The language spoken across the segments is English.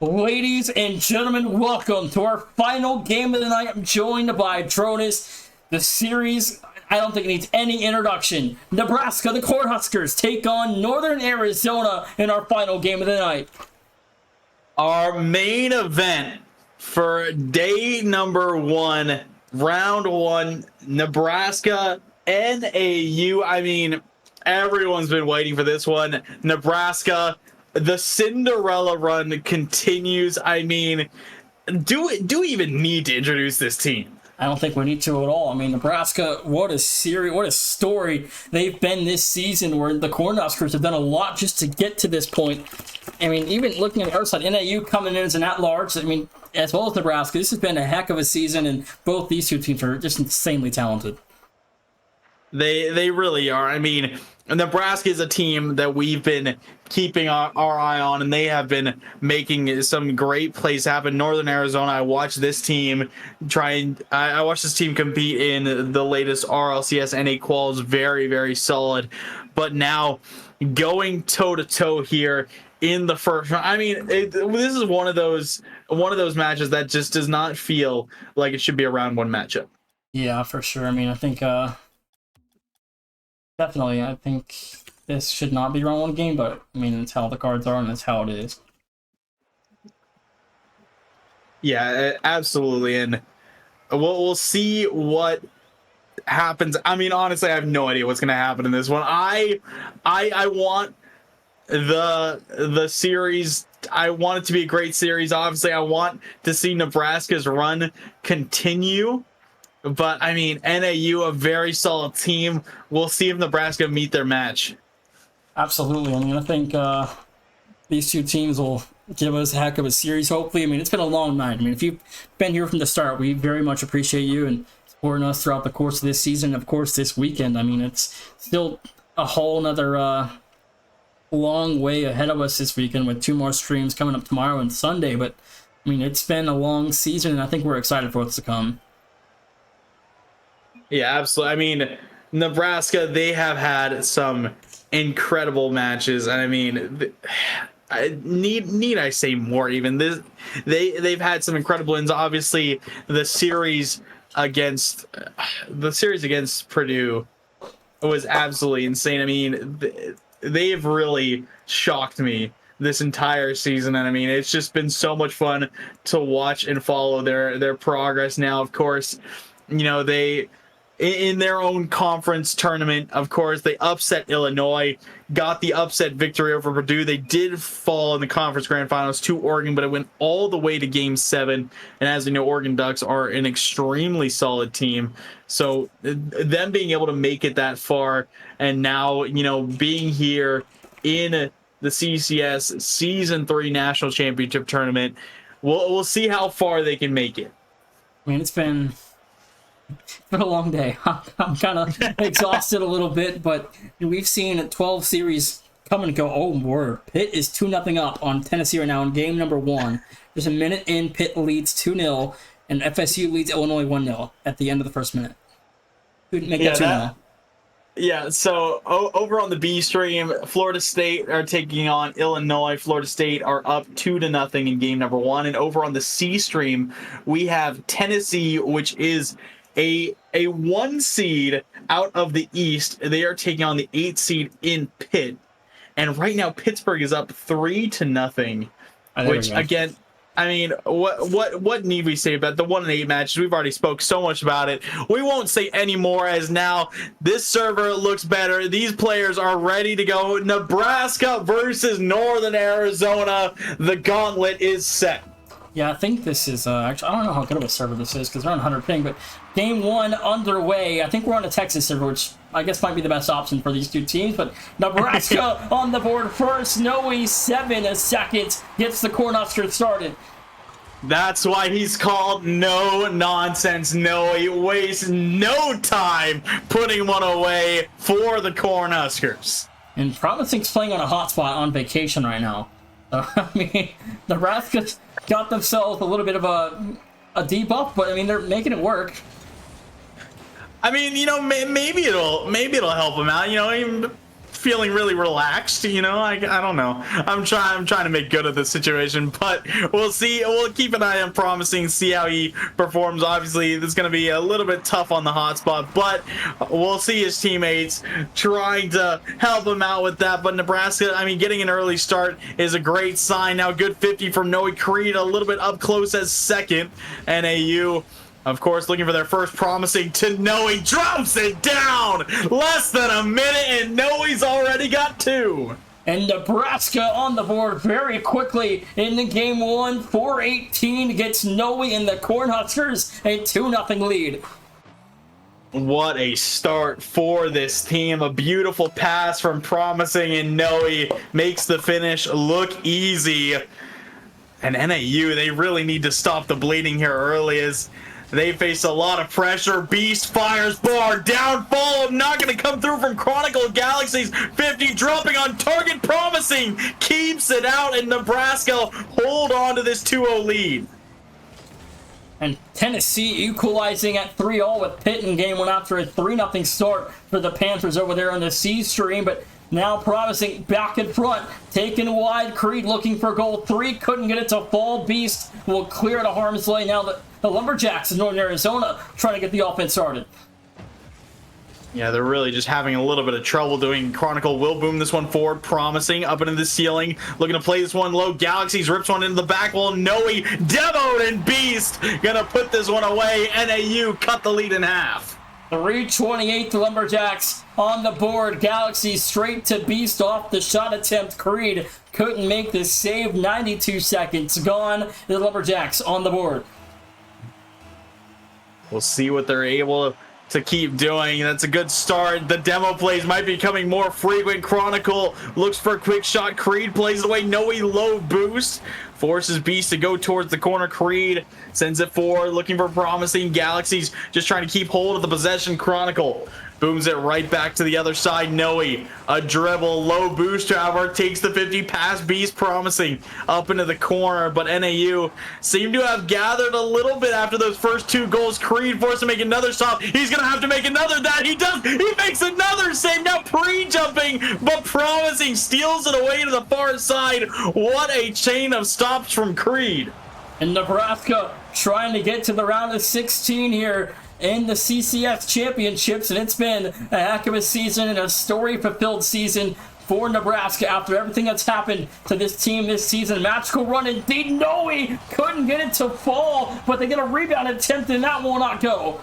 Ladies and gentlemen, welcome to our final game of the night. I'm joined by Dronis. The series, I don't think it needs any introduction. Nebraska, the Cornhuskers, take on Northern Arizona in our final game of the night. Our main event for day number 1, round 1, Nebraska, NAU. I mean, everyone's been waiting for this one. Nebraska, the Cinderella run continues. I mean, do we even need to introduce this team? I don't think we need to at all. I mean, Nebraska, what a series, what a story they've been this season, where the Cornhuskers have done a lot just to get to this point. I mean, even looking at the other side, NAU coming in as an at-large, I mean, as well as Nebraska, this has been a heck of a season, and both these two teams are just insanely talented. They really are. I mean, Nebraska is a team that we've been keeping our eye on, and they have been making some great plays happen. Northern Arizona, I watched this team I watched this team compete in the latest RLCS NA quals. Very, very solid. But now going toe-to-toe here in the first round, I mean, this is one of those matches that just does not feel like it should be a round 1 matchup. Yeah, for sure. I mean, I think definitely, I think this should not be a round 1 game, but I mean, it's how the cards are and that's how it is. Yeah, absolutely, and we'll see what happens. I mean, honestly, I have no idea what's going to happen in this one. I want the series. I want it to be a great series. Obviously, I want to see Nebraska's run continue. But, I mean, NAU, a very solid team. We'll see if Nebraska meet their match. Absolutely. I mean, I think these two teams will give us a heck of a series, hopefully. I mean, it's been a long night. I mean, if you've been here from the start, we very much appreciate you and supporting us throughout the course of this season. Of course, this weekend. I mean, it's still a whole nother long way ahead of us this weekend with 2 more streams coming up tomorrow and Sunday. But, I mean, it's been a long season, and I think we're excited for what's to come. Yeah, absolutely. I mean, Nebraska, they have had some incredible matches, and I mean, need I say more? Even this, they've had some incredible wins. Obviously, the series against Purdue was absolutely insane. I mean, they've really shocked me this entire season, and I mean, it's just been so much fun to watch and follow their progress. Now, of course, you know, they, in their own conference tournament, of course, they upset Illinois, got the upset victory over Purdue. They did fall in the conference grand finals to Oregon, but it went all the way to Game 7. And as we know, Oregon Ducks are an extremely solid team. So them being able to make it that far, and now, you know, being here in the CCS Season 3 National Championship Tournament, we'll see how far they can make it. I mean, it's been a long day. I'm kind of exhausted a little bit, but we've seen 12 series come and go. Oh, word. Pitt is 2-0 up on Tennessee right now in game number 1. There's a minute in, Pitt leads 2-0, and FSU leads Illinois 1-0 at the end of the first minute. Who'd make that 2-0? Yeah, so over on the B stream, Florida State are taking on Illinois. Florida State are up 2-0 in game number 1. And over on the C stream, we have Tennessee, which is a 1 seed out of the East. They are taking on the 8 seed in Pitt. And right now, Pittsburgh is up 3-0. Which, again, I mean, what need we say about the 1-8 matches? We've already spoke so much about it. We won't say any more, as now this server looks better. These players are ready to go. Nebraska versus Northern Arizona. The gauntlet is set. Yeah, I think this is, actually, I don't know how good of a server this is because they're on 100 ping, but game 1 underway. I think we're on a Texas server, which I guess might be the best option for these two teams, but Nebraska on the board first. Noe 7 seconds gets the Cornhuskers started. That's why he's called No Nonsense Noe. He wastes no time putting one away for the Cornhuskers. And Promising's playing on a hotspot on vacation right now. I mean, Nebraska's got themselves a little bit of a debuff, but I mean, they're making it work. I mean, you know, maybe it'll help them out. You know, feeling really relaxed. You know, I don't know. I'm trying to make good of the situation, but we'll see. We'll keep an eye on Promising, see how he performs. Obviously, this is going to be a little bit tough on the hot spot, but we'll see his teammates trying to help him out with that. But Nebraska, I mean, getting an early start is a great sign. Now, good 50 from Noe Creed, a little bit up close as second. NAU, of course, looking for their first Promising to Noe, drops it down. Less than a minute, and Noe's already got two. And Nebraska on the board very quickly in the game one, 4-18 gets Noe in the Cornhuskers, a 2-0 lead. What a start for this team. A beautiful pass from Promising, and Noe makes the finish look easy. And NAU, they really need to stop the bleeding here early as they face a lot of pressure. Beast fires bar, downfall, not going to come through from Chronicle Galaxies. 50 dropping on target. Promising keeps it out, and Nebraska hold on to this 2-0 lead. And Tennessee equalizing at 3-all with Pitt in game one after a 3-0 start for the Panthers over there on the C stream. But now Promising back in front, taken wide. Creed looking for goal 3, couldn't get it to fall. Beast will clear to harm's way. Now the Lumberjacks in Northern Arizona trying to get the offense started. Yeah, they're really just having a little bit of trouble doing. Chronicle will boom this one forward. Promising up into the ceiling, looking to play this one low. Galaxies rips one into the back wall. Noe demoed, and Beast gonna put this one away. NAU cut the lead in half. 3:28 the Lumberjacks on the board. Galaxy straight to Beast off the shot attempt. Creed couldn't make the save. 92 seconds gone. The Lumberjacks on the board. We'll see what they're able to keep doing. That's a good start. The demo plays might be becoming more frequent. Chronicle looks for a quick shot. Creed plays it away. Noe low boost. Forces Beast to go towards the corner. Creed sends it forward, looking for Promising. Galaxies just trying to keep hold of the possession. Chronicle booms it right back to the other side. Noe, a dribble, low boost, however, takes the 50 past Beast. Promising up into the corner, but NAU seem to have gathered a little bit after those first 2 goals. Creed forced to make another stop. He's gonna have to make another. That he does. He makes another save. Now pre-jumping, but Promising steals it away to the far side. What a chain of stops from Creed. And Nebraska trying to get to the round of 16 here in the CCS championships, and it's been a heck of a season and a story-fulfilled season for Nebraska after everything that's happened to this team this season. Magical run indeed. Noe couldn't get it to fall, but they get a rebound attempt, and that will not go.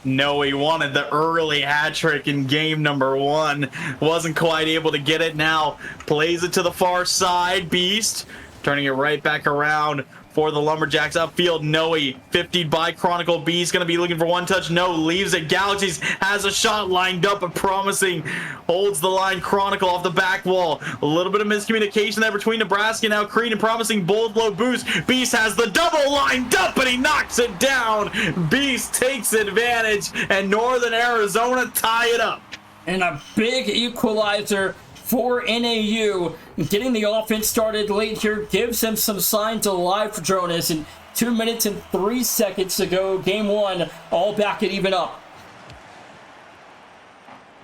Noe wanted the early hat trick in game number 1. Wasn't quite able to get it. Now plays it to the far side. Beast turning it right back around for the Lumberjacks upfield. Noe 50'd by Chronicle. Beast gonna be looking for one touch. No, leaves it. Galaxies has a shot lined up, but Promising holds the line. Chronicle off the back wall. A little bit of miscommunication there between Nebraska. Now Creed and Promising both low boost. Beast has the double lined up, and he knocks it down. Beast takes advantage, and Northern Arizona tie it up. And a big equalizer for NAU. Getting the offense started late here gives them some signs of life, Jonas. And 2 minutes and 3 seconds to go. Game 1, all back and even up.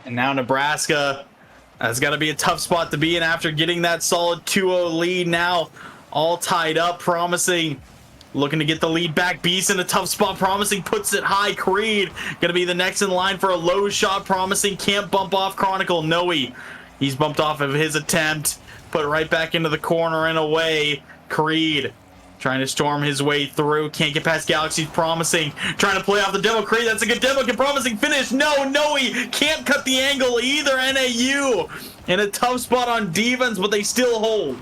And now Nebraska has got to be a tough spot to be in after getting that solid 2-0 lead. Now all tied up. Promising looking to get the lead back. Beast in a tough spot. Promising puts it high. Creed going to be the next in line for a low shot. Promising can't bump off Chronicle. Noe, he's bumped off of his attempt. Put it right back into the corner and away. Creed trying to storm his way through. Can't get past Galaxy's. Promising trying to play off the demo. Creed, that's a good demo. Can Promising finish? No, Noe can't cut the angle either. NAU in a tough spot on defense, but they still hold.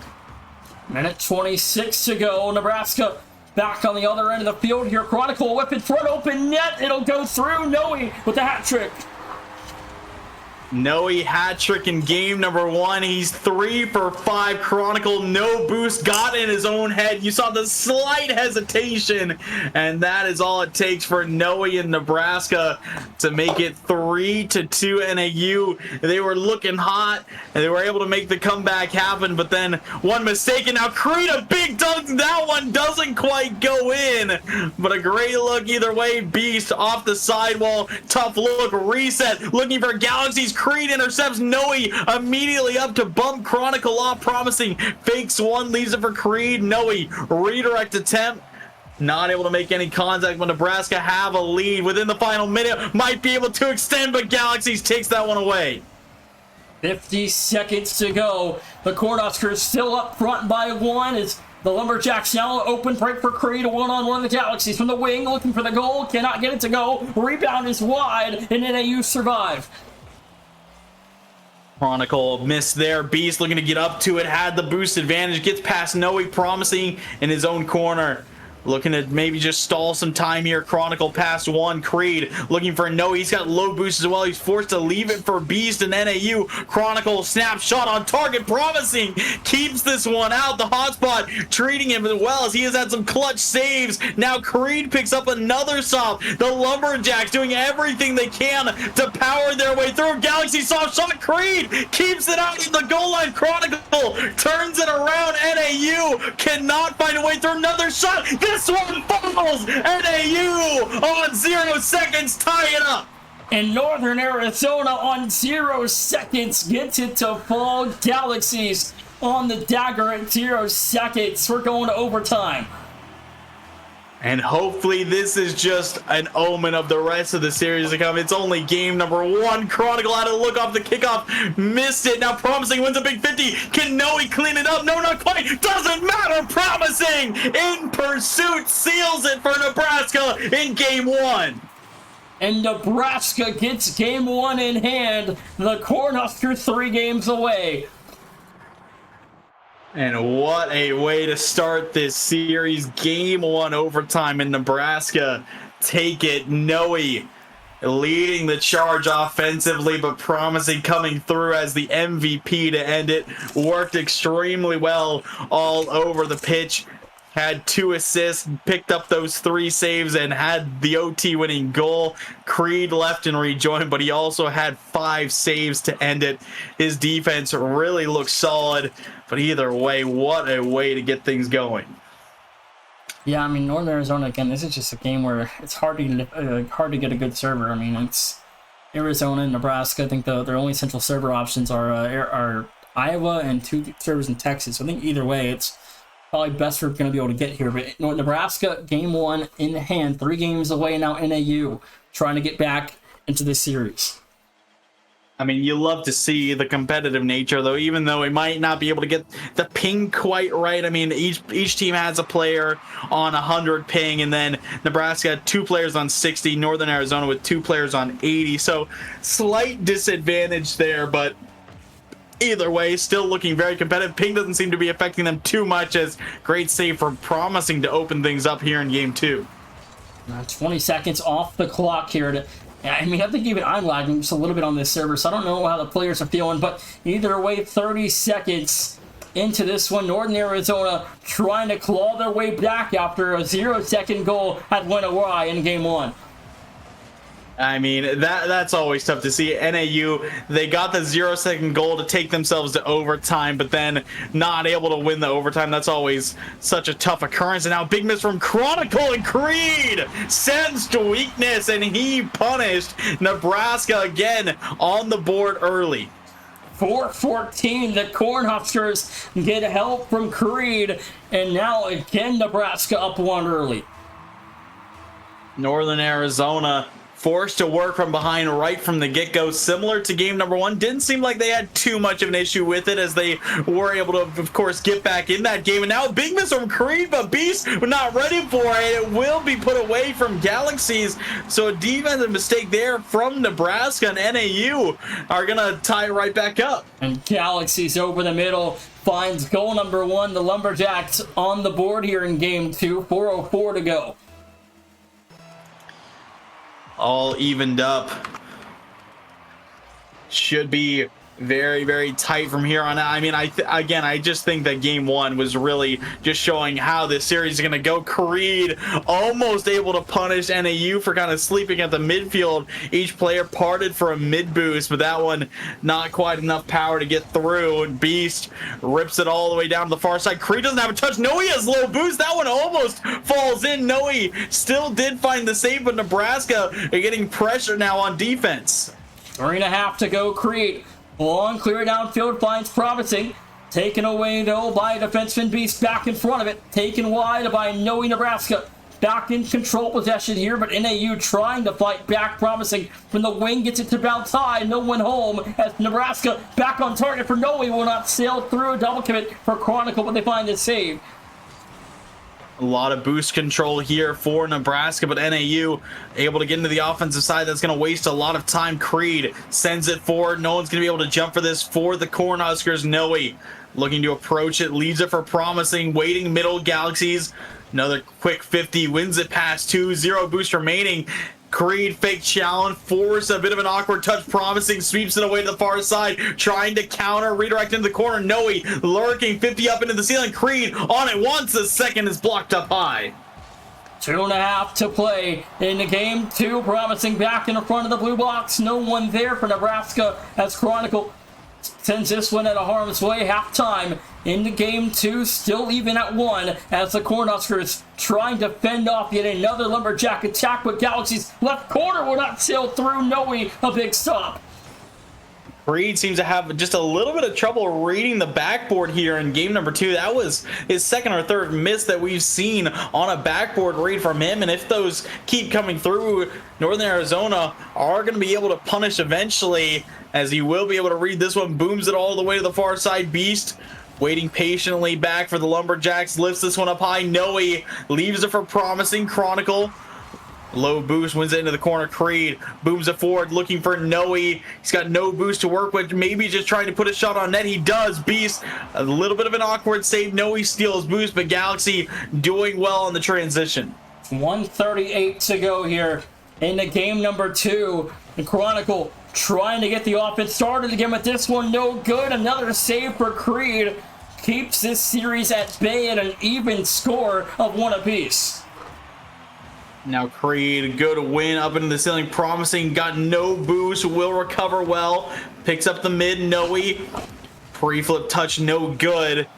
Minute 26 to go. Nebraska back on the other end of the field here. Chronicle whip in front, open net. It'll go through. Noe with the hat trick. Noe hat trick in game number 1. He's 3 for 5. Chronicle no boost, got in his own head. You saw the slight hesitation, and that is all it takes for Noe in Nebraska to make it 3-2 NAU. They were looking hot, and they were able to make the comeback happen, but then one mistake, and now Creed a big dunk. That one doesn't quite go in, but a great look either way. Beast off the sidewall, tough look, reset, looking for Galaxies. Creed intercepts Noe immediately up to bump Chronicle off, promising fakes one, leaves it for Creed. Noe redirect attempt. Not able to make any contact, but Nebraska have a lead within the final minute. Might be able to extend, but Galaxies takes that one away. 50 seconds to go. The Cornhuskers still up front by 1 as the Lumberjacks now open break for Creed. One-on-one the Galaxies from the wing, looking for the goal. Cannot get it to go. Rebound is wide, and NAU survive. Chronicle missed there. Beast looking to get up to it. Had the boost advantage. Gets past Noe, promising in his own corner. Looking to maybe just stall some time here. Chronicle past 1. Creed looking for Noe. He's got low boost as well. He's forced to leave it for Beast and NAU. Chronicle snapshot on target, promising. Keeps this one out. The hotspot treating him as well as he has had some clutch saves. Now Creed picks up another stop. The Lumberjacks doing everything they can to power their way through. Galaxy soft shot. Creed keeps it out in the goal line. Chronicle turns it around. NAU cannot find a way through. Another shot. This one falls. NAU on 0 seconds tie it up. And Northern Arizona on 0 seconds gets it to fall. Galaxies on the dagger at 0 seconds. We're going to overtime. And hopefully this is just an omen of the rest of the series to come. It's only game number 1. Chronicle had a look off the kickoff. Missed it. Now Promising wins a big 50. Can Noe clean it up? No, not quite. Doesn't matter. Promising in pursuit seals it for Nebraska in game 1. And Nebraska gets game 1 in hand. The Cornhuskers 3 games away. And what a way to start this series. Game 1 overtime in Nebraska. Take it. Noe leading the charge offensively, but Promising coming through as the MVP to end it. Worked extremely well all over the pitch. Had 2 assists, picked up those 3 saves, and had the OT winning goal. Creed left and rejoined, but he also had 5 saves to end it. His defense really looks solid, but either way, what a way to get things going. Yeah, I mean, Northern Arizona, again, this is just a game where it's hard to get a good server. I mean, it's Arizona and Nebraska. I think their only central server options are Iowa and 2 servers in Texas. So I think either way, it's probably best we're going to be able to get here. But Nebraska, game 1 in hand, 3 games away now. NAU trying to get back into the series. I mean, you love to see the competitive nature, though, even though we might not be able to get the ping quite right. I mean, each team has a player on 100 ping, and then Nebraska had 2 players on 60, Northern Arizona with 2 players on 80. So slight disadvantage there, but either way, still looking very competitive. Ping doesn't seem to be affecting them too much, as great save for Promising to open things up here in game 2. 20 seconds off the clock here. I mean, I think even I'm lagging just a little bit on this server, so I don't know how the players are feeling, but either way, 30 seconds into this one. Northern Arizona trying to claw their way back after a 0-second goal had went awry in game 1. I mean, that's always tough to see. NAU, they got the 0-second goal to take themselves to overtime, but then not able to win the overtime. That's always such a tough occurrence. And now big miss from Chronicle, and Creed sensed weakness, and he punished Nebraska again on the board early. 4-14, the Cornhuskers get help from Creed, and now again Nebraska up 1 early. Northern Arizona forced to work from behind right from the get-go, similar to game number 1. Didn't seem like they had too much of an issue with it, as they were able to, of course, get back in that game. And now a big miss from Creed, but Beast not ready for it. It will be put away from Galaxies. So a defensive mistake there from Nebraska, and NAU are going to tie it right back up. And Galaxies over the middle finds goal number 1. The Lumberjacks on the board here in game 2. 4:04 to go. All evened up. Should be very, very tight from here on out. I mean, I just think that game 1 was really just showing how this series is going to go. Creed almost able to punish NAU for kind of sleeping at the midfield. Each player parted for a mid boost, but that one not quite enough power to get through. And Beast rips it all the way down to the far side. Creed doesn't have a touch. Noe has low boost. That one almost falls in. Noe still did find the save, but Nebraska are getting pressure now on defense. 3.5 to go. Creed. Long clear downfield finds promising. Taken away though by defenseman Beast back in front of it. Taken wide by Noe Nebraska. Back in control possession here, but NAU trying to fight back, promising from the wing, gets it to bounce high, no one home as Nebraska back on target for Noe, will not sail through. A double commit for Chronicle, but they find the save. A lot of boost control here for Nebraska, but NAU able to get into the offensive side. That's going to waste a lot of time. Creed sends it forward. No one's going to be able to jump for this for the Cornhuskers. Noe looking to approach it, leaves it for promising, waiting middle. Galaxies, another quick 50, wins it past 2-0 boost remaining. Creed fake challenge, force a bit of an awkward touch, promising, sweeps it away to the far side, trying to counter, redirect into the corner. Noe lurking, 50 up into the ceiling. Creed on it once, the second is blocked up high. 2.5 to play in the game. 2 promising back in the front of the blue box. No one there for Nebraska as Chronicle sends this one out of harm's way. Halftime in the game 2, still even at 1 as the Cornhuskers trying to fend off yet another Lumberjack attack, but Galaxy's left corner will not sail through. Noe a big stop. Creed seems to have just a little bit of trouble reading the backboard here in game number 2. That was his second or third miss that we've seen on a backboard read from him, and if those keep coming through, Northern Arizona are going to be able to punish eventually, as he will be able to read this one. Booms it all the way to the far side. Beast waiting patiently back for the Lumberjacks, lifts this one up high. Noe leaves it for promising. Chronicle, low boost, wins it into the corner. Creed booms it forward, looking for Noe. He's got no boost to work with, maybe just trying to put a shot on net. He does. Beast, a little bit of an awkward save. Noe steals boost, but Galaxy doing well on the transition. 1:38 to go here in the game number 2. The Chronicle trying to get the offense started again, but this one no good. Another save for Creed keeps this series at bay at an even score of 1 apiece. Now Creed, go to win up into the ceiling, promising, got no boost, will recover well, picks up the mid. Noe pre-flip touch, no good.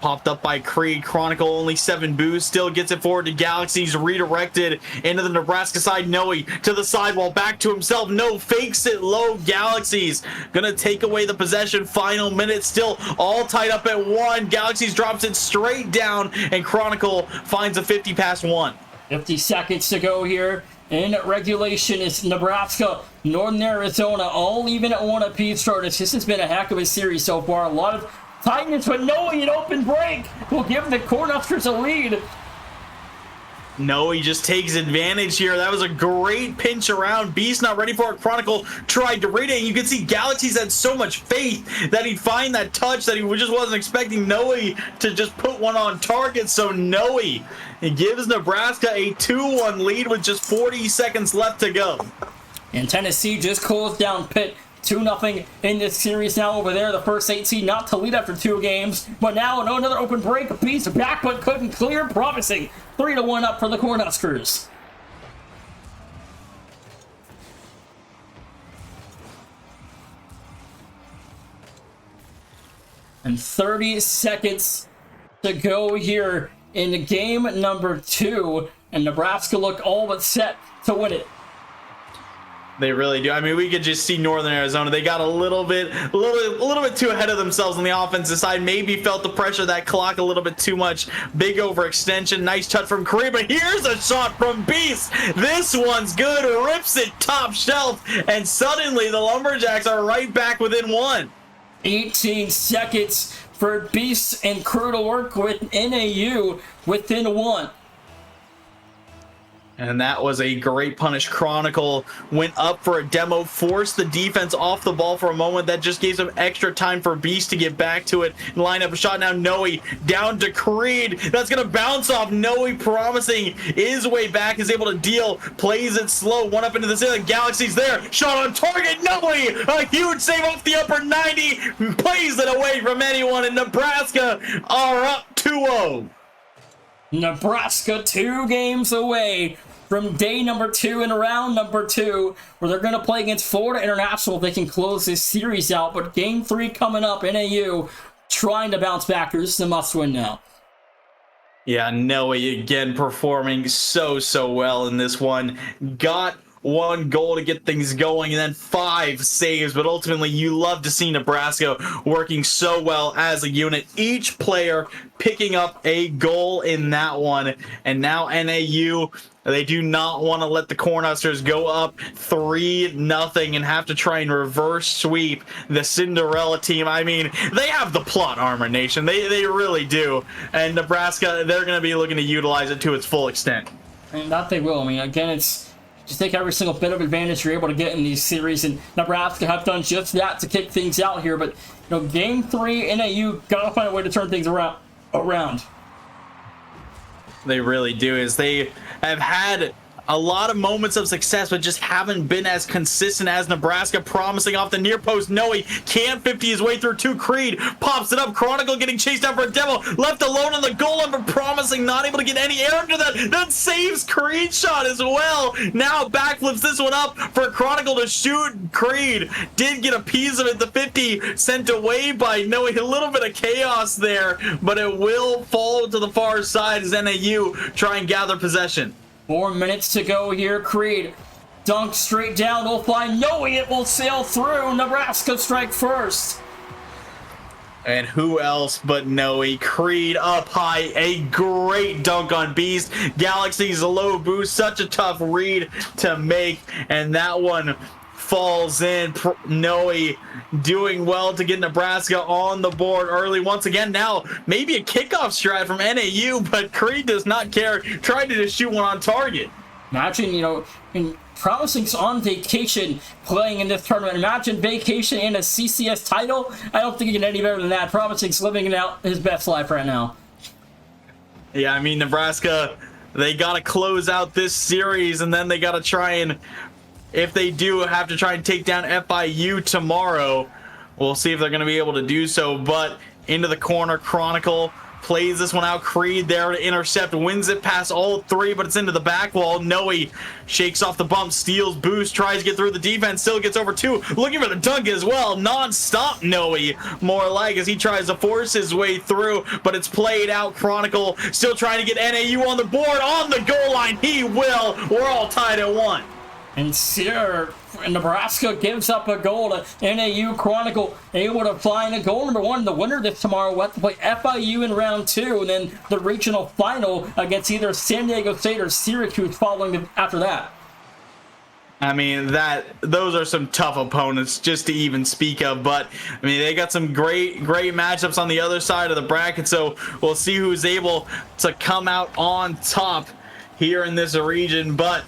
Popped up by Creed. Chronicle only 7 boost, still gets it forward to Galaxies, redirected into the Nebraska side. Noe to the sidewall, back to himself. No, fakes it low. Galaxies gonna take away the possession. Final minute, still all tied up at 1. Galaxies drops it straight down, and Chronicle finds a 50 past 1. 50 seconds to go here in regulation. Is Nebraska, Northern Arizona, all even at 1 apiece. Starters. This has been a heck of a series so far. A lot of tightness, but Noe an open break will give the Cornhuskers a lead. No, he just takes advantage here. That was a great pinch around. Beast not ready for it. Chronicle tried to read it, and you can see Galaxies had so much faith that he'd find that touch that he just wasn't expecting Noe to just put one on target. So Noe, it gives Nebraska a 2-1 lead with just 40 seconds left to go. And Tennessee just closed down Pitt 2-0 in this series now over there. The first 8 seed not to lead after 2 games, but now another open break. Beast back but couldn't clear, promising 3-1 up for the Cornhuskers. And 30 seconds to go here in the game number 2, and Nebraska look all but set to win it. They really do. I mean, we could just see Northern Arizona. They got a little bit too ahead of themselves on the offensive side. Maybe felt the pressure of that clock a little bit too much. Big overextension. Nice touch from Creed, but here's a shot from Beast. This one's good. Rips it top shelf, and suddenly the Lumberjacks are right back within 1. 18 seconds for Beast and crew to work with. NAU within 1. And that was a great punish. Chronicle went up for a demo, forced the defense off the ball for a moment. That just gave some extra time for Beast to get back to it and line up a shot. Now Noe down to Creed. That's going to bounce off. Noe promising his way back, is able to deal, plays it slow. One up into the ceiling. Galaxy's there. Shot on target. Noe, a huge save off the upper 90. Plays it away from anyone, and Nebraska are up 2-0. Nebraska 2 games away from day number 2 and round number 2, where they're going to play against Florida International if they can close this series out. But game 3 coming up, NAU trying to bounce back. This is a must-win now. Yeah, Noe again performing so well in this one. Got one goal to get things going, and then 5 saves. But ultimately, you love to see Nebraska working so well as a unit. Each player picking up a goal in that one. And now NAU, they do not want to let the Cornhuskers go up 3-0 and have to try and reverse sweep the Cinderella team. I mean, they have the plot armor, Nation. They really do. And Nebraska, they're going to be looking to utilize it to its full extent. And that they will. I mean, again, it's just take every single bit of advantage you're able to get in these series, and Nebraska have done just that to kick things out here. But game 3, NAU gotta find a way to turn things around. They really do, as they have had a lot of moments of success, but just haven't been as consistent as Nebraska. Promising off the near post, Noe can't 50 his way through to Creed, pops it up. Chronicle getting chased out for a devil, left alone on the goal line, but Promising not able to get any air under that saves Creed's shot as well. Now backflips this one up for Chronicle to shoot. Creed did get a piece of it, the 50 sent away by Noe. A little bit of chaos there, but it will fall to the far side as NAU try and gather possession. 4 minutes to go here. Creed dunk straight down. We'll find Noe. It will sail through. Nebraska strike first. And who else but Noe? Creed up high. A great dunk on Beast. Galaxy's low boost. Such a tough read to make. And that one falls in. Noe doing well to get Nebraska on the board early once again. Now maybe a kickoff strat from NAU, but Creed does not care. Tried to just shoot one on target. Imagine, Promising's on vacation playing in this tournament. Imagine vacation and a CCS title. I don't think you can get any better than that. Promising's living out his best life right now. Yeah, I mean, Nebraska, they got to close out this series, and then they got to try and, if they do have to try and take down FIU tomorrow, we'll see if they're going to be able to do so. But into the corner, Chronicle plays this one out. Creed there to intercept, wins it past all 3, but it's into the back wall. Noe shakes off the bump, steals boost, tries to get through the defense, still gets over 2, looking for the dunk as well. Non-stop Noe, more like, as he tries to force his way through, but it's played out. Chronicle still trying to get NAU on the board, on the goal line. He will. We're all tied at 1. And here, Nebraska gives up a goal to NAU. Chronicle able to find a goal number 1. The winner this tomorrow will have to play FIU in round 2, and then the regional final against either San Diego State or Syracuse following after that. I mean, those are some tough opponents just to even speak of, but I mean, they got some great matchups on the other side of the bracket, so we'll see who's able to come out on top here in this region. But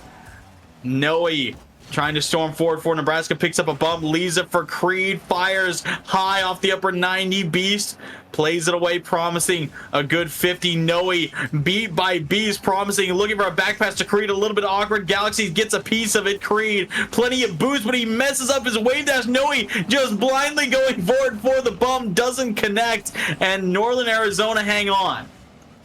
Noe trying to storm forward for Nebraska, picks up a bump, leaves it for Creed, fires high off the upper 90. Beast plays it away, Promising a good 50. Noe beat by Beast. Promising looking for a back pass to Creed, a little bit awkward. Galaxy gets a piece of it. Creed plenty of boost, but he messes up his wave dash. Noe just blindly going forward for the bump, doesn't connect, and Northern Arizona hang on.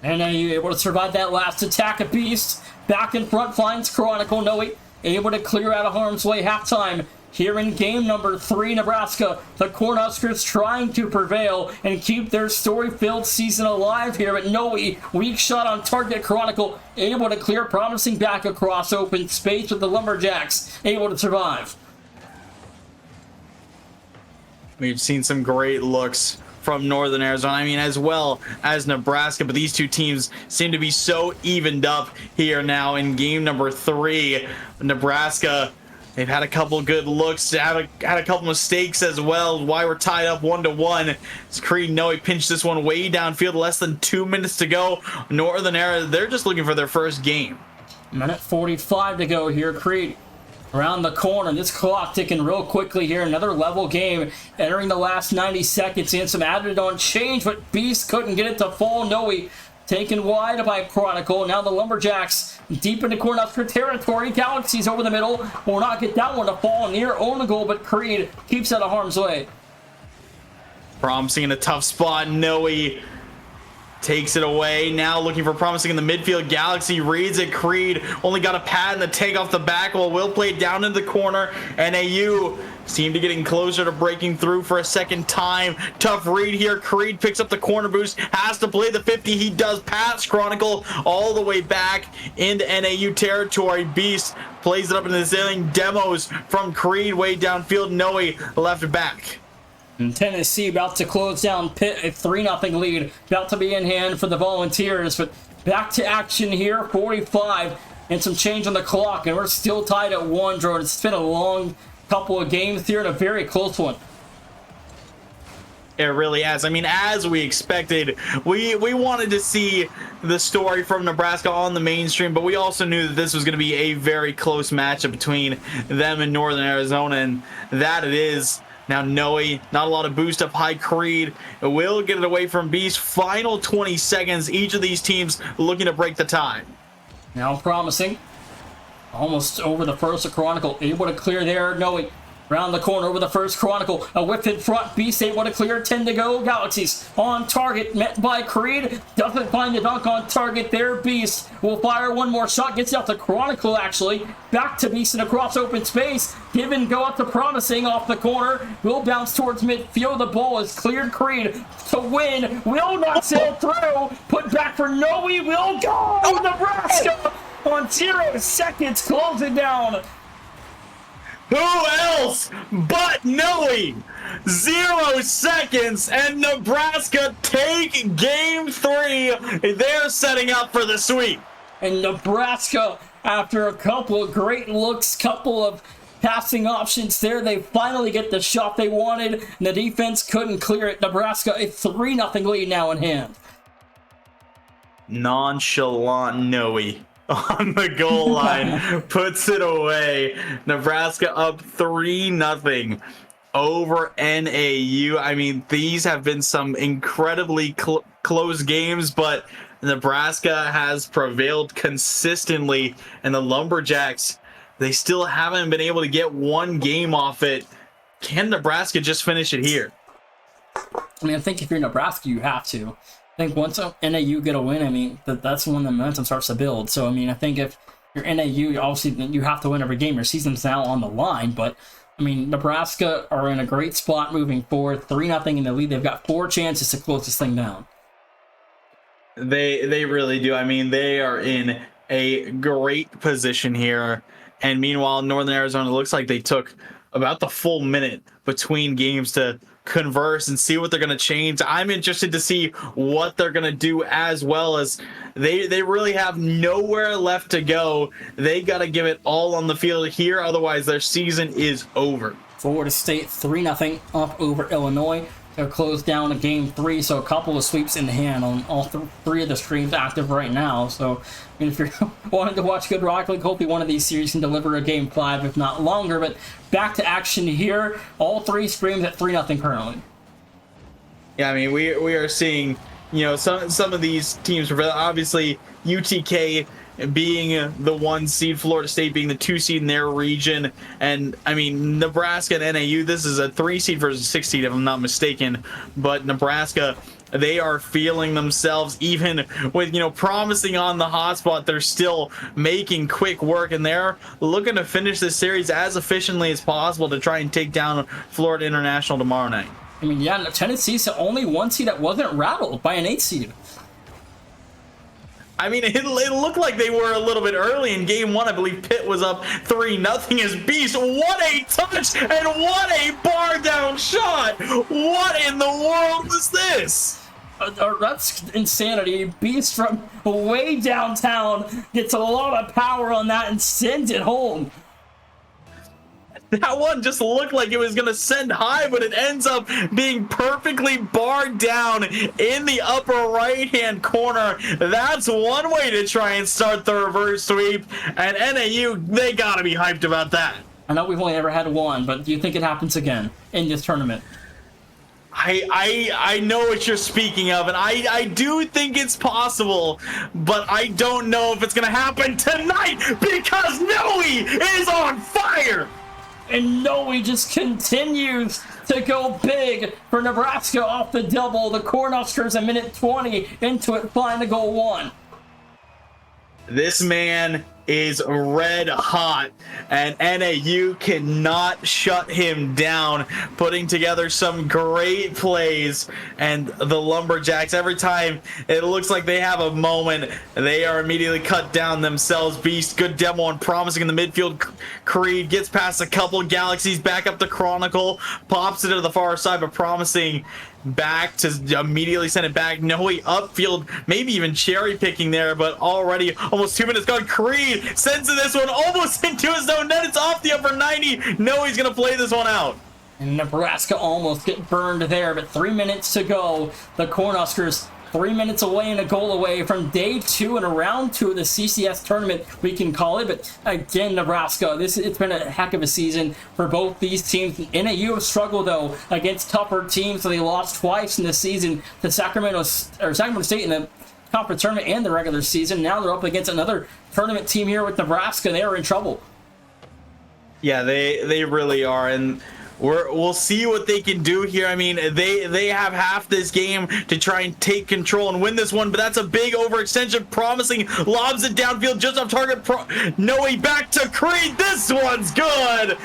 And NAU able to survive that last attack of Beast. Back in front finds Chronicle. Noe able to clear out of harm's way. Halftime here in game number 3, Nebraska. The Cornhuskers trying to prevail and keep their story-filled season alive here. But Noe, weak shot on target. Chronicle able to clear, Promising back across open space with the Lumberjacks able to survive. We've seen some great looks from Northern Arizona, I mean, as well as Nebraska, but these two teams seem to be so evened up here now in game number 3. Nebraska, they've had a couple good looks, had a couple mistakes as well, why we're tied up 1-1. As Creed Noe pinched this one way downfield, less than 2 minutes to go. Northern Arizona, they're just looking for their first game. Minute 45 to go here. Creed around the corner. This clock ticking real quickly here. Another level game entering the last 90 seconds. And some added on change, but Beast couldn't get it to fall. Noe taken wide by Chronicle. Now the Lumberjacks deep into Cornhusker territory. Galaxy's over the middle. Will not get that one to fall near own the goal, but Creed keeps out of harm's way. Promising in a tough spot. Noe takes it away. Now looking for promising in the midfield. Galaxy reads it. Creed only got a pad and the take off the back. Well, will play it down into the corner. NAU seem to getting closer to breaking through for a second time. Tough read here. Creed picks up the corner boost. Has to play the 50. He does. Pass Chronicle all the way back into NAU territory. Beast plays it up into the ceiling. Demos from Creed way downfield. Noe left back. And Tennessee about to close down Pitt, a 3-0 lead, about to be in hand for the Volunteers. But back to action here, 45 and some change on the clock, and we're still tied at 1, Jordan. It's been a long couple of games here and a very close one. It really has. I mean, as we expected, we wanted to see the story from Nebraska on the mainstream, but we also knew that this was going to be a very close matchup between them and Northern Arizona, and that it is. Now Noe, not a lot of boost up high. Creed will get it away from Beast. Final 20 seconds. Each of these teams looking to break the tie. Now promising. Almost over the first Chronicle. Able to clear there. Noe around the corner over the first Chronicle. A whip in front. Beast able to clear. 10 to go. Galaxies on target. Met by Creed. Doesn't find the dunk on target there. Beast will fire one more shot. Gets out the Chronicle actually. Back to Beast and across open space. Give and go up to Promising off the corner. Will bounce towards midfield. The ball is cleared. Creed to win. Will not sail through. Put back for Noe. Will go. Nebraska on 0 seconds. Close it down. Who else but Noe? 0 seconds, and Nebraska take game 3. They're setting up for the sweep. And Nebraska, after a couple of great looks, couple of passing options there, they finally get the shot they wanted, and the defense couldn't clear it. Nebraska, a 3-0 lead now in hand. Nonchalant Noe on the goal line puts it away. Nebraska up 3-0 over NAU. I mean, these have been some incredibly close games, but Nebraska has prevailed consistently, and the Lumberjacks, they still haven't been able to get one game off it. Can Nebraska just finish it here? I mean, I think if you're Nebraska, you have to. I think once NAU get a win, I mean, that's when the momentum starts to build. So, I mean, I think if you're NAU, obviously you have to win every game. Your season's now on the line. But, I mean, Nebraska are in a great spot moving forward. 3-0 in the lead. They've got 4 chances to close this thing down. They really do. I mean, they are in a great position here. And meanwhile, Northern Arizona looks like they took about the full minute between games to converse and see what they're going to change. I'm interested to see what they're going to do, as well as they really have nowhere left to go. They got to give it all on the field here, otherwise their season is over. Florida State 3-0 up over Illinois to close down game 3, so a couple of sweeps in hand on all 3 of the streams active right now. So, I mean, if you're wanting to watch good Rocket League, hopefully one of these series can deliver a game 5, if not longer. But back to action here. All 3 streams at 3-0 currently. Yeah, I mean, we are seeing, you know, some of these teams, obviously UTK being the 1 seed, Florida State being the 2 seed in their region, and I mean Nebraska and NAU, this is a 3 seed versus 6 seed if I'm not mistaken. But Nebraska, they are feeling themselves, even with, you know, promising on the hotspot. They're still making quick work, and they're looking to finish this series as efficiently as possible to try and take down Florida International tomorrow night. I mean, yeah, Tennessee's the only 1 seed that wasn't rattled by an 8 seed. I mean, it looked like they were a little bit early in game 1. I believe Pitt was up 3-0 as Beast. What a touch and what a bar down shot. What in the world was this? That's insanity. Beast from way downtown gets a lot of power on that and sends it home. That one just looked like it was going to send high, but it ends up being perfectly barred down in the upper right-hand corner. That's one way to try and start the reverse sweep. And NAU, they got to be hyped about that. I know we've only ever had 1, but do you think it happens again in this tournament? I know what you're speaking of, and I do think it's possible, but I don't know if it's going to happen tonight because Noe is on fire. And Noe just continues to go big for Nebraska off the double. The Cornhuskers a minute 20 into it, flying to goal one. This man is red hot, and NAU cannot shut him down, putting together some great plays. And the Lumberjacks, every time it looks like they have a moment, they are immediately cut down themselves. Beast, good demo and promising in the midfield. Creed gets past a couple Galaxies, back up to Chronicle, pops it to the far side, but promising back to immediately send it back. Noe upfield, maybe even cherry picking there, but already almost 2 minutes gone. Creed sends this one almost into his own net. It's off the upper 90. Noe's gonna play this one out. And Nebraska almost get burned there, but 3 minutes to go. The Cornhuskers 3 minutes away and a goal away from day 2 and round 2 of the CCS tournament, we can call it. But again, Nebraska, it's been a heck of a season for both these teams. NAU have struggled though against tougher teams, so they lost twice in the season to Sacramento State in the conference tournament and the regular season. Now they're up against another tournament team here with Nebraska. They are in trouble. Yeah, they really are, and we'll see what they can do here. I mean, they have half this game to try and take control and win this one, but that's a big overextension. Promising, lobs it downfield just off target. Noe back to Creed. This one's good,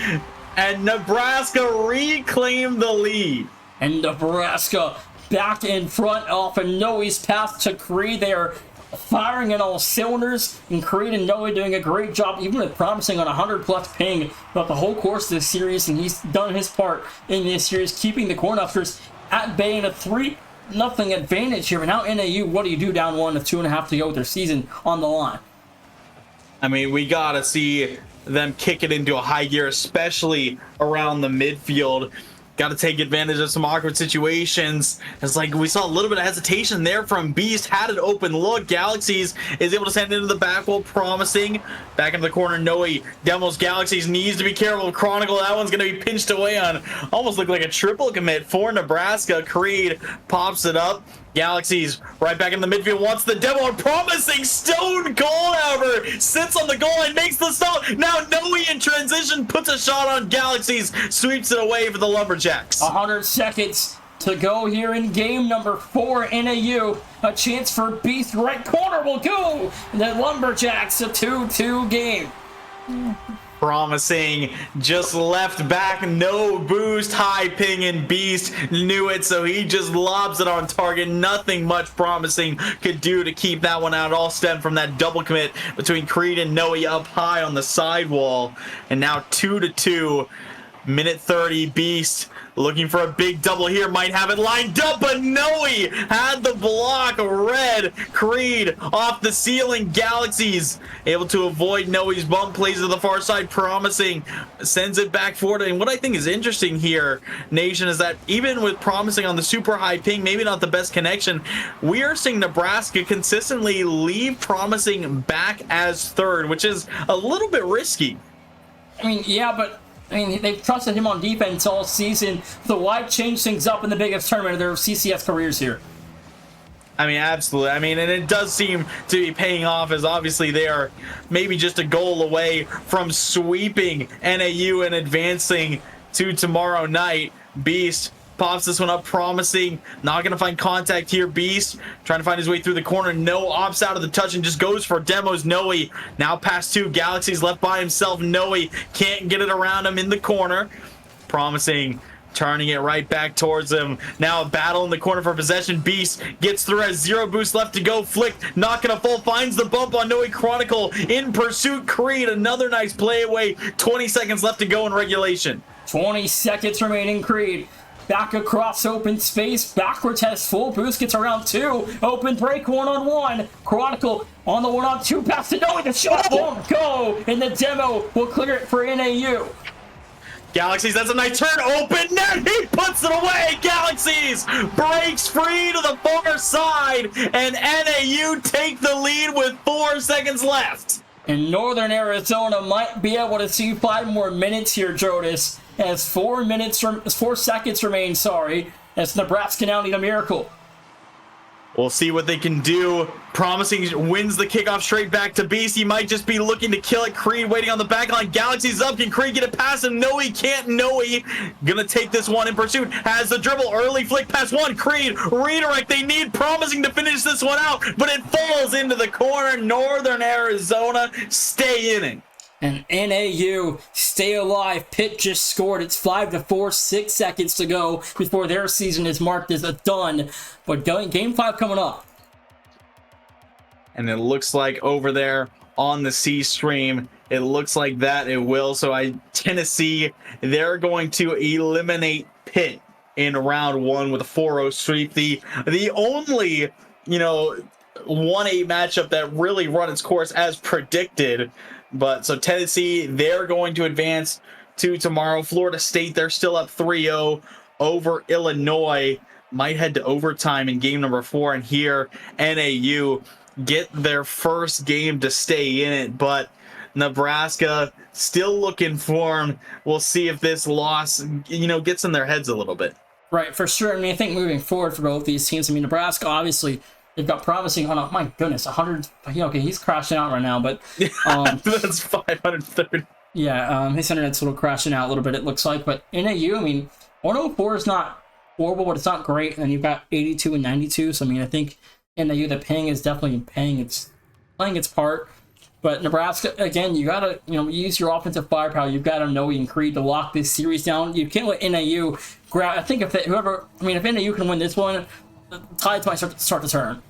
and Nebraska reclaimed the lead. And Nebraska back in front off of Noe's pass to Creed. They are firing in all cylinders, and Creed and Noe doing a great job, even with promising on 100+ ping throughout the whole course of this series, and he's done his part in this series, keeping the Cornhuskers at bay in a 3-0 advantage here. But now NAU, what do you do down 1 with 2.5 to go with their season on the line? I mean, we gotta see them kick it into a high gear, especially around the midfield. Got to take advantage of some awkward situations. It's like we saw a little bit of hesitation there from Beast. Had an open look. Galaxies is able to send it into the back wall, promising. Back into the corner, Noe demos Galaxies. Needs to be careful of Chronicle. That one's going to be pinched away on. Almost looked like a triple commit for Nebraska. Creed pops it up. Galaxies right back in the midfield, wants the demo, and promising Stone Cold, however, sits on the goal line, makes the stop. Now Noe in transition puts a shot on Galaxies, sweeps it away for the Lumberjacks. 100 seconds to go here in game number 4. NAU, a chance for Beast, right corner will go. The Lumberjacks, a 2-2 game. Promising, just left back, no boost, high ping, and Beast knew it, so he just lobs it on target. Nothing much Promising could do to keep that one out. It all stemmed from that double commit between Creed and Noe up high on the sidewall. And now 2-2, minute 30, Beast looking for a big double here, might have it lined up, but Noe had the block. Red Creed off the ceiling. Galaxies able to avoid Noe's bump, plays to the far side. Promising sends it back forward. And what I think is interesting here, Nation, is that even with Promising on the super high ping, maybe not the best connection, we are seeing Nebraska consistently leave Promising back as third, which is a little bit risky. I mean, yeah, but they've trusted him on defense all season, so why change things up in the biggest tournament of their CCS careers here? I mean, absolutely. I mean, and it does seem to be paying off, as obviously they are maybe just a goal away from sweeping NAU and advancing to tomorrow night. Beast pops this one up, Promising, not going to find contact here. Beast trying to find his way through the corner. No, opts out of the touch and just goes for demos. Noe now past 2 Galaxies, left by himself. Noe can't get it around him in the corner. Promising turning it right back towards him. Now a battle in the corner for possession. Beast gets through, has 0 boost left to go. Flick not gonna fall, finds the bump on Noe. Chronicle in pursuit. Creed, another nice play away. 20 seconds left to go in regulation. 20 seconds remaining. Creed back across open space, backwards, has full boost, gets around 2, open break, 1-on-1. Chronicle on the 1-on-2 pass to Noe. The shot won't go, and the demo will clear it for NAU. Galaxies, that's a nice turn, open net, he puts it away. Galaxies breaks free to the far side, and NAU take the lead with 4 seconds left. And Northern Arizona might be able to see 5 more minutes here, Jodis, as 4 seconds remain, as Nebraska now need a miracle. We'll see what they can do. Promising wins the kickoff straight back to Beast. He might just be looking to kill it. Creed waiting on the back line. Galaxy's up. Can Creed get it past him? No, he can't. No, he gonna take this one in pursuit. Has the dribble. Early flick past one. Creed redirect. They need Promising to finish this one out, but it falls into the corner. Northern Arizona stay in it. And NAU stay alive. Pitt just scored. It's 5-4, 6 seconds to go before their season is marked as a done. But game 5 coming up. And it looks like over there on the C stream, it looks like that it will. So Tennessee, they're going to eliminate Pitt in round 1 with a 4-0 sweep. The only, 1-8 matchup that really run its course as predicted. But so Tennessee, they're going to advance to tomorrow. Florida State, they're still up 3-0 over Illinois. Might head to overtime in game number 4. And here, NAU get their first game to stay in it, but Nebraska still looking formed. We'll see if this loss, gets in their heads a little bit. Right, for sure. I mean, I think moving forward for both these teams, I mean, Nebraska, obviously, they've got promising, my goodness, 100, okay, he's crashing out right now, but... That's 530. Yeah, his internet's a little crashing out a little bit, it looks like, but NAU, I mean, 104 is not horrible, but it's not great, and you've got 82 and 92, so, I mean, I think NAU, the ping is definitely playing its part. But Nebraska, again, you gotta use your offensive firepower. You've got to know and Creed to lock this series down. You can't let NAU grab. I think if NAU can win this one, the tides might start to turn.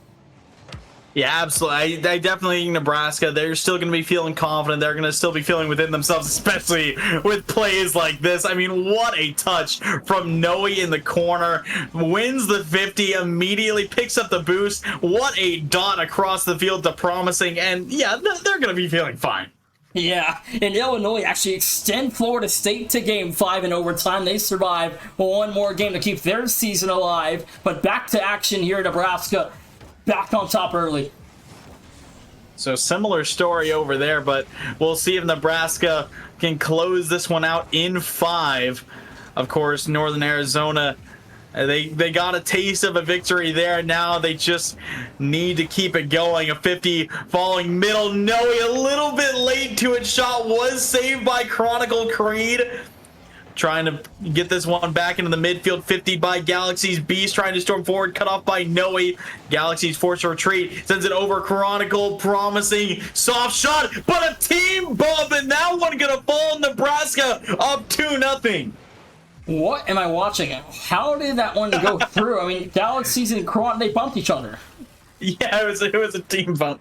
Yeah, absolutely. I definitely think Nebraska, they're still going to be feeling confident. They're going to still be feeling within themselves, especially with plays like this. I mean, what a touch from Noe in the corner. Wins the 50, immediately picks up the boost. What a dot across the field to Promising. And yeah, they're going to be feeling fine. Yeah, and Illinois actually extend Florida State to game 5 in overtime. They survive one more game to keep their season alive. But back to action here in Nebraska. Back on top early. So similar story over there, but we'll see if Nebraska can close this one out in 5. Of course, Northern Arizona, they got a taste of a victory there. Now they just need to keep it going. A 50 falling middle. No, a little bit late to it. Shot was saved by Chronicle Creed. Trying to get this one back into the midfield. 50 by Galaxy's Beast, trying to storm forward, cut off by Noe. Galaxy's forced to retreat, sends it over Chronicle. Promising soft shot, but a team bump, and that one gonna fall. Nebraska up 2-0. What am I watching? How did that one go through? I mean, Galaxies and Cron, they bumped each other. Yeah, it was a team bump.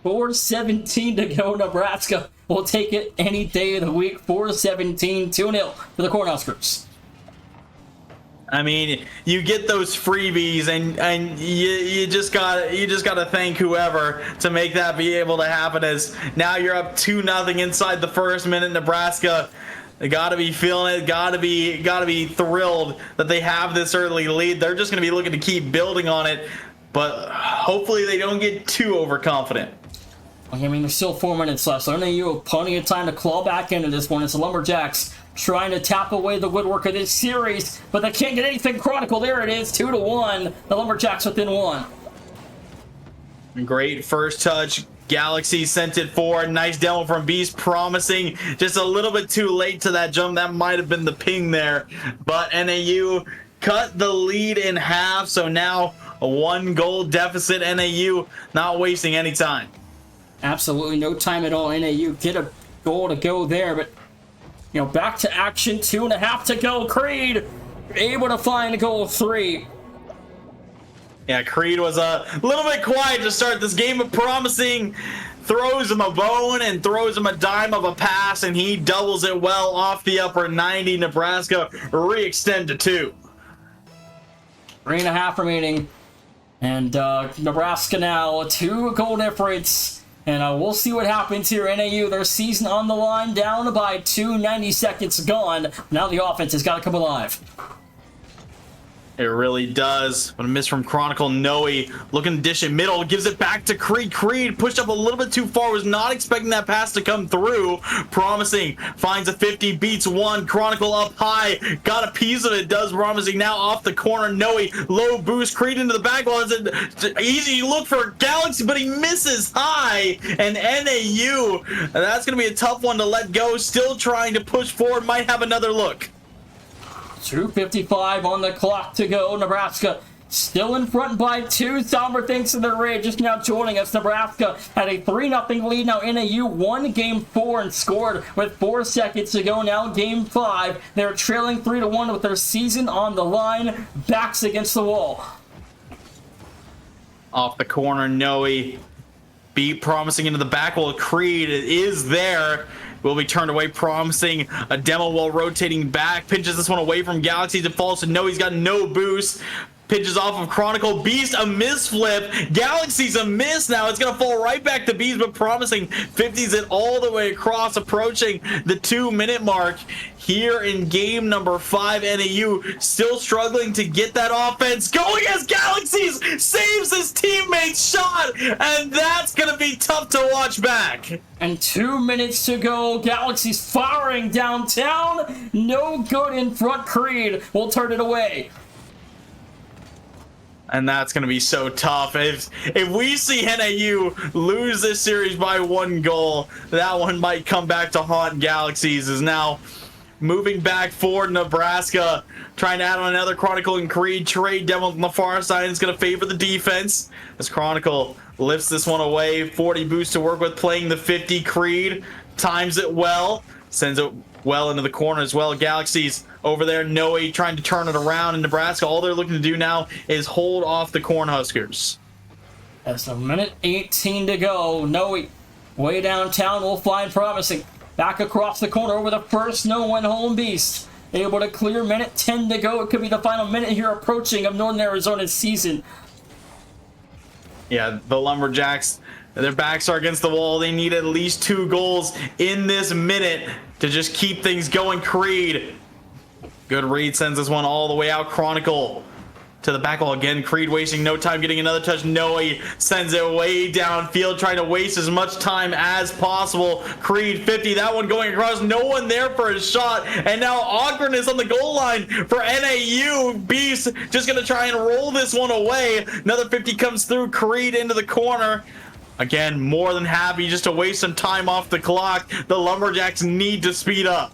4:17 to go. Nebraska will take it any day of the week. 4-17, 2-0 for the Cornhuskers. I mean, you get those freebies, and you just gotta thank whoever to make that be able to happen. As now you're up 2-0 inside the first minute. Nebraska, they gotta be feeling it. Gotta be thrilled that they have this early lead. They're just gonna be looking to keep building on it, but hopefully they don't get too overconfident. I mean, there's still 4 minutes left, so NAU have plenty of time to claw back into this one. It's the Lumberjacks trying to tap away the woodwork of this series, but they can't get anything. Chronicle, there it is, 2-1. The Lumberjacks within 1. Great first touch. Galaxy sent it forward. Nice demo from Beast. Promising just a little bit too late to that jump. That might have been the ping there, but NAU cut the lead in half, so now a 1-goal deficit. NAU not wasting any time. Absolutely no time at all. NAU get a goal to go there, but back to action. 2.5 to go. Creed able to find goal 3. Yeah, Creed was a little bit quiet to start this game, but Promising throws him a bone and throws him a dime of a pass, and he doubles it well off the upper 90. Nebraska re-extend to 2. 3.5 remaining, and Nebraska now a 2-goal difference. And we'll see what happens here. NAU, their season on the line, down by 2, 90 seconds gone. Now the offense has got to come alive. It really does. But a miss from Chronicle. Noe looking to dish it middle. Gives it back to Creed. Creed pushed up a little bit too far. Was not expecting that pass to come through. Promising. Finds a 50. Beats one. Chronicle up high. Got a piece of it. Does Promising now off the corner. Noe low boost. Creed into the back wall. It's an easy look for Galaxy, but he misses high. And NAU. That's going to be a tough one to let go. Still trying to push forward. Might have another look. 2:55 on the clock to go. Nebraska still in front by 2. Somber thanks to the Ray just now joining us. Nebraska had a 3-0 lead. Now NAU won game 4 and scored with 4 seconds to go. Now game 5. They're trailing 3-1 with their season on the line. Backs against the wall. Off the corner, Noe beat Promising into the back wall. Creed is there. Will be turned away. Promising a demo while rotating back. Pinches this one away from Galaxy. It falls to Noe. He's got no boost. Pitches off of Chronicle. Beast, a miss flip. Galaxy's a miss now. It's going to fall right back to Beast, but Promising 50s it all the way across, approaching the 2-minute mark here in game number 5. NAU still struggling to get that offense going as Galaxy's saves his teammate's shot, and that's going to be tough to watch back. And 2 minutes to go. Galaxy's firing downtown. No good in front. Creed will turn it away. And that's going to be so tough. If we see NAU lose this series by 1 goal, that one might come back to haunt Galaxies. Is now moving back forward. Nebraska trying to add on another Chronicle and Creed trade demo on the far side. It's going to favor the defense as Chronicle lifts this one away. 40 boost to work with, playing the 50. Creed times it well, sends it well into the corner as well. Galaxies over there. Noe trying to turn it around in Nebraska. All they're looking to do now is hold off the Cornhuskers. That's a minute 18 to go. Noe way downtown will find Promising. Back across the corner over the first. No one home Beast. Able to clear. Minute 10 to go. It could be the final minute here approaching of Northern Arizona's season. Yeah, the Lumberjacks, their backs are against the wall. They need at least 2 goals in this minute to just keep things going. Creed. Good read, sends this one all the way out. Chronicle to the back wall again. Creed wasting no time getting another touch. Noe sends it way downfield, trying to waste as much time as possible. Creed 50, that one going across. No one there for a shot. And now awkwardness on the goal line for NAU. Beast just going to try and roll this one away. Another 50 comes through. Creed into the corner. Again, more than happy just to waste some time off the clock. The Lumberjacks need to speed up.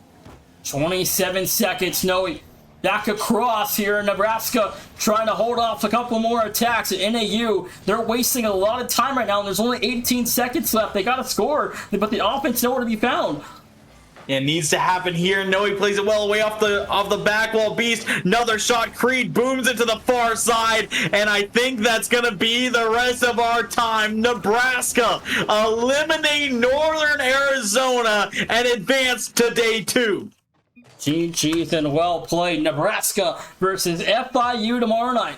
27 seconds. Noe back across here in Nebraska, trying to hold off a couple more attacks at NAU. They're wasting a lot of time right now, and there's only 18 seconds left. They got to score, but the offense nowhere to be found. It needs to happen here. Noe plays it well away off the back wall. Beast, another shot. Creed booms it to the far side, and I think that's going to be the rest of our time. Nebraska eliminate Northern Arizona and advance to day 2. GG's and well played. Nebraska versus FIU tomorrow night.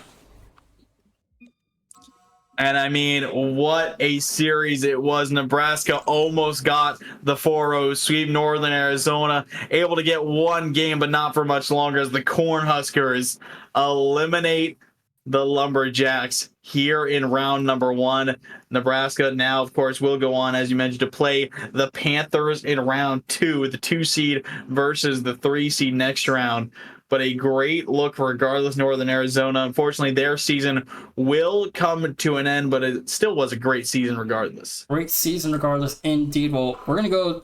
And I mean, what a series it was. Nebraska almost got the 4-0 sweep. Northern Arizona able to get 1 game, but not for much longer, as the Cornhuskers eliminate the Lumberjacks here in round number 1. Nebraska now, of course, will go on, as you mentioned, to play the Panthers in round 2, the 2 seed versus the 3 seed next round. But a great look regardless. Northern Arizona, unfortunately, their season will come to an end, but it still was a great season regardless. Great season regardless, indeed. Well, we're going to go.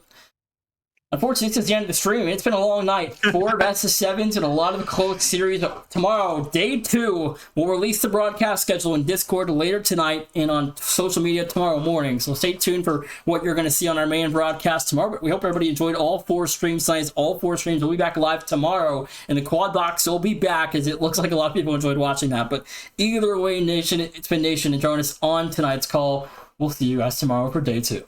Unfortunately, this is the end of the stream. It's been a long night. 4 best of 7s and a lot of close series. Tomorrow, day 2, we'll release the broadcast schedule in Discord later tonight and on social media tomorrow morning. So stay tuned for what you're going to see on our main broadcast tomorrow. But we hope everybody enjoyed all 4 stream sites. All 4 streams will be back live tomorrow. And the quad box will be back, as it looks like a lot of people enjoyed watching that. But either way, Nation, it's been Nation, and join us on tonight's call. We'll see you guys tomorrow for day 2.